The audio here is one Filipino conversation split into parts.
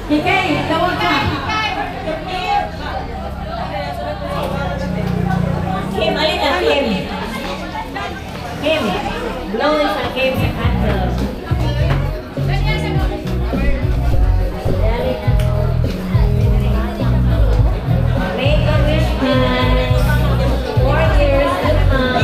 Hikay, tawag ka. Kim, alin na, Kim? Kim, blow sa Kim, candle. Make a wish, man. 4 years to come.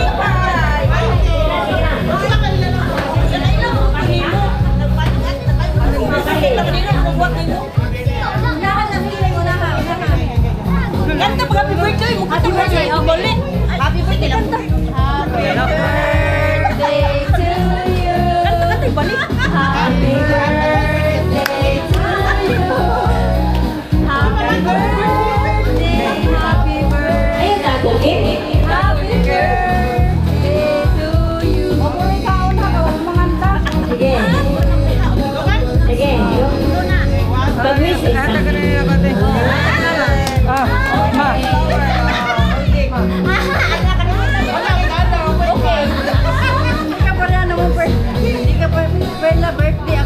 Kanta pag happy birthday mo. Happy birthday. Oh, balik. Happy birthday lang. Happy birthday to you. Kanta, kanta, balik. Happy birthday to you. Happy birthday. Happy birthday. Ayun na, Kim. Happy birthday to you. Sige. Sige. Pag-wish isa. Hindi ka pa birthday